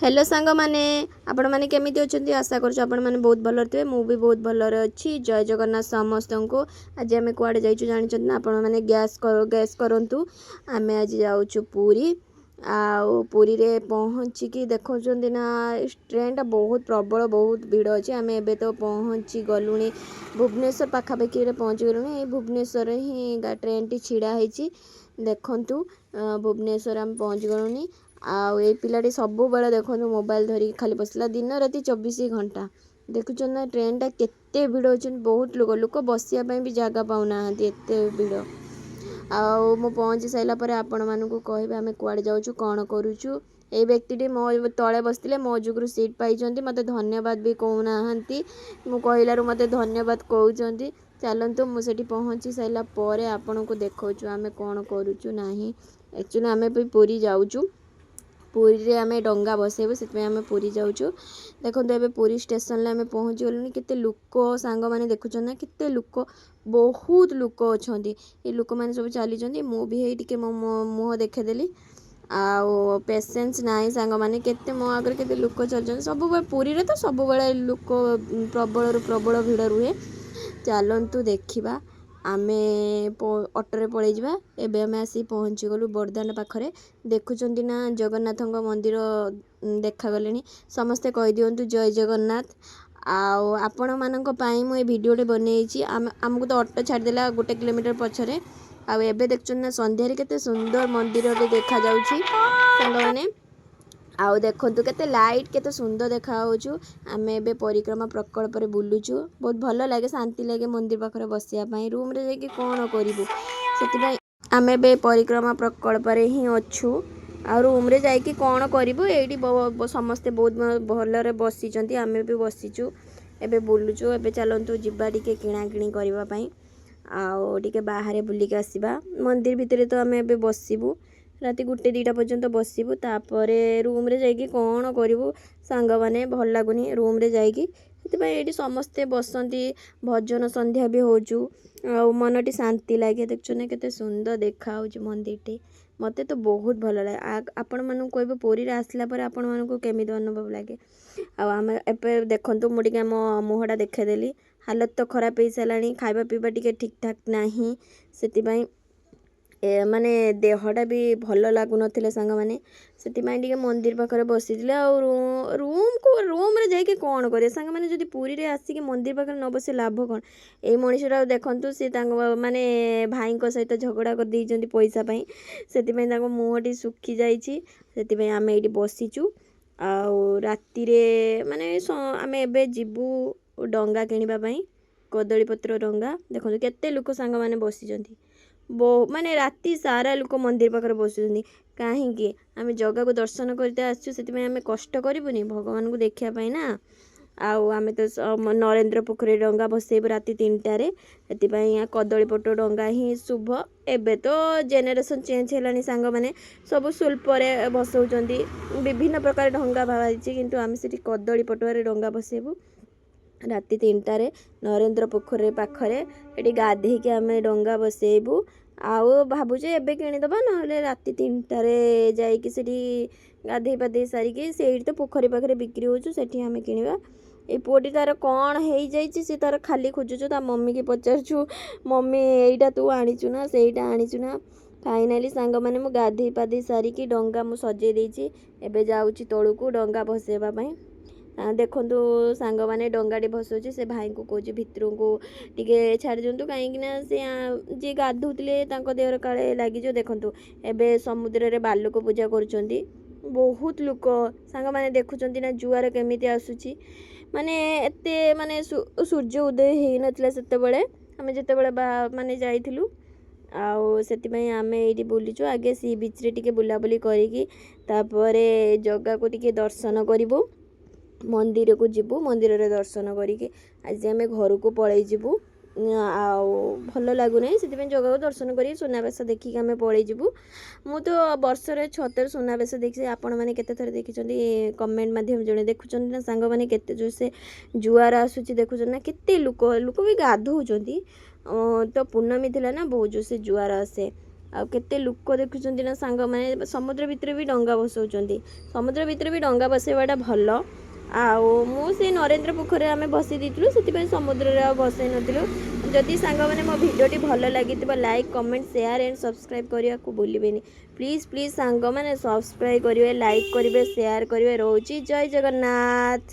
Hello सांग माने आपण माने केमिति अछंती आशा करछु आपण माने बहुत भलो थे मु भी बहुत भलो रे अछि। जय जगन्नाथ समस्त को आज आमे कुआडे जाइछु जानिछन ना आपण माने गैस करंतु आमे आज जाउछु पुरी आउ पुरी रे पहुँची कि देखौछंती ना ट्रेन टा बहुत प्रबल बहुत भीड़ अछि। आमे एबे तो पहुँची गलुनी भुवनेश्वर पाखापाखि रे पहुँची गलुनी भुवनेश्वर ही ट्रेन टी छिड़ा ହେଇछि देखंतु भुवनेश्वर आम पहुँच गलुनी आउ ए पिलाटी सबु बेले देखो मोबाइल धरिक खाली बसला दिन राति 24 घंटा देखुच ना ट्रेन टा केते भिड़ होचन बहुत लोक लोक बसिया ପାଇଁ भी जगह पाउना एते भिड़ आउ मो पहुँची साइला पर आपण मानकु कहबे आमे कुआडे जाउछु कोन करूछु। ए व्यक्ति मो तले बसतिले मो जुगुरु सीट पाइचंती मते धन्यवाद भी कहूना हंती मु कहिलारु मते धन्यवाद कहउचंती। चलंतु मु सेठी पहुँची साइला परे आपनको देखौछु आमे कोन करूछु नाही। एक्चुअली आमे भी पुरी जाउछु पुरी रे आमे डंगा बसेबु सेतमे आमे पुरी जाउछु। देखंतु एबे पुरी स्टेशन ले आमे पहुँची गलुनी केते लुक सांग माने देखुछन ना केते लुक बहुत लुक अछंती ए लुक माने सब चाली जंती मु भी हे टिके मो मुह देखे देली आउ पेशेंस नाही सांग माने केते मो आगर केते लुक चल जन सब पुरी रे तो सब बेले लुक प्रबल रु प्रबल भीड़ रुहे। चलंतु देखिबा आमे ऑटो रे पळै जिबा एबे आमे आसी पहुँची गलु बरदान पाखरे देखुचंती ना जगन्नाथ मंदिर देखा गलेनी समस्ते कहि दियंतु जय जगन्नाथ। आउ आपण मानक पई मु ए वीडियोटे बनैछि हमकु तो ऑटो छाड़ देला 1 किलोमीटर पछरे आउ एबे देखचन ना संध्या रे केते सुंदर मंदिर रे देखा जाउछि संग माने आउ देखंतु केते लाइट केते सुंदर देखा होछु। आमे एबे परिक्रमा प्रकल्प रे बुलुछु बहुत भलो लागे शांति लागे मंदिर पाखरे बसिया पई रूम रे जाके कोन करिवु सेति आमे बे परिक्रमा प्रकल्प रे ही अछु आ रूम रे जाके कोन करिवु एडी समस्ते बहुत भलो रे बसिचंती आमे भी बसिचु एबे बुलुछु। एबे चलंतु जिब्बा टिके किणा किणी करबा पई आउ टिके बाहरे बुली के आसीबा मंदिर भितरे तो आमे एबे बसिबु राति 1-2 पर्यंत बसिबु तापरे रूम रे जाके कोन करिवु सांग माने भल लागुनी रूम रे जाके सेति एडी समस्ते बसंती भजन संध्या भी होजु आ मनटी शांति लागे देखछु ना केते सुंदर देखा होजु मंदिर टे मते तो बहुत भलो लागे। आपण मानु कहबो पुरी रे आसला पर आपण मानु केमिति अनुभव लागे आ आमे एपे देखंतु मु टिके मो मुहडा देखे देली हालत तो खराब हे सलानी खाइबा पीबा टिके ठीक ठाक नाही सेति माने देहटा भी भल लागु नथिले सांग माने सेति टिके मंदिर पाखरे बसिथिले आ रूम रे जाके कोन करे सांग माने जदी पुरी रे आसी के मंदिर पाखरे न बसे लाभ कोन ए मनिषरा देखंतु से तांग माने भाई को सहित झगड़ा कर दी जंती पैसा पई सेति तांग मुहटी सुखी जाईची सेति आमे एठी बसिचु आउ राति रे माने आमे एबे जिबु डंगा किनिबा पई कदली पत्र डंगा देखंतु केते लोक सांग माने बसी जंती माने राति सारा लोक मंदिर पाखरे बसुचंती काहेकि आमे जगह को दर्शन करते आसछु सेति आमे कष्ट करिबुनी भगवान को देखिया पई ना आउ आमे तो नरेंद्र पोखरी डंगा बसेबु राति 3टा रे सेति कदली पत्र डंगा ही शुभ। एबे तो जेनेरेशन चेंज हेलानी सांग माने सब सुल्प रे बसौचंती विभिन्न प्रकार डंगा बाहारिछि किंतु आमे सेठी कदली पटुआरे डंगा बसेबु राति 3टा रे नरेंद्र पोखरी पाखरे एटी गाधे के आमे डंगा बसेबु आउ भाबुजे एबे किनिदबा नहले राति 3टा रे जाई कि सेठी गाधे पाधे सारी के सेठी तो पोखरी पाखरे बिक्री होछु सेठी आमे किनिबा। ए पुओटी तार कौन हो जाइए सी तार खाली खोजुचु ता मम्मी के पचारछु मम्मी एटा तू आनीचु ना सेटा आनीचु ना फाइनाली सांग माने मु गाधे पाधे सारी की डंगा मु सजे देछि एबे जाउची तळुकु डंगा भसेबा पई देखंतु सांग माने डंगाटी भसोची से भाई को कोची भितरु को टिके छाड़ जंतु काहे कि ना से जे गाधुतले तांको देहर काळे लागि जो देखंतु एबे समुद्र रे बालुक पूजा करचंती बहुत लोक सांग माने देखुचंती ना जुआर केमिति आसुची माने एते माने सूर्य उदय हे नथिला सेते बेले हमें जेते बेले माने जाइथिलु आउ सेति आमे एठी बुलिचु आगे सी बीच रे टिके बुलाबुली करिकी तापरे जगह को टिके दर्शन करिवु मंदिर को जिबु मंदिर रे दर्शन करिकी आज आमे घर को पळै जिबु आउ भल लागु नै सेति जगह को दर्शन करी सुनाबेस देखि आमे पळै जिबु। मु तो वर्ष रे 6 सुनाबेस देखि आपण माने केते थर देखिचंदी कमेंट माध्यम जणे देखुचंदी ना सांग माने केते जो से जुआर आसुची देखुचन ना केते लोक भी गाधौचंदी तो पूर्णमी थिला ना बहुत जो से जुआर आसे ଆଉ କେତେ ଲୋକ ଦେଖୁଛନ୍ତି ନା ସାଙ୍ଗମାନେ ସମୁଦ୍ର ଭିତରେ ବି ଡଙ୍ଗା ବସାଉଛନ୍ତି। ସମୁଦ୍ର ଭିତରେ ବି ଡଙ୍ଗା ବସାଇବାଟା ଭଲ। ଆଉ ମୁଁ ସେଇ ନରେନ୍ଦ୍ର ପୋଖରୀରେ ଆମେ ବସି ଦେଇଥିଲୁ, ସେଥିପାଇଁ ସମୁଦ୍ରରେ ଆଉ ବସାଇ ନଥିଲୁ। ଯଦି ସାଙ୍ଗମାନେ ମୋ ଭିଡ଼ିଓଟି ଭଲ ଲାଗିଥିବ like comment share and subscribe କରିବାକୁ ଭୁଲିବେନି। ପ୍ଲିଜ୍ ପ୍ଲିଜ୍ ସାଙ୍ଗମାନେ ସବସ୍କ୍ରାଇବ୍ କରିବେ, ଲାଇକ୍ କରିବେ, ସେୟାର କରିବେ। ରହୁଛି ଜୟ ଜଗନ୍ନାଥ।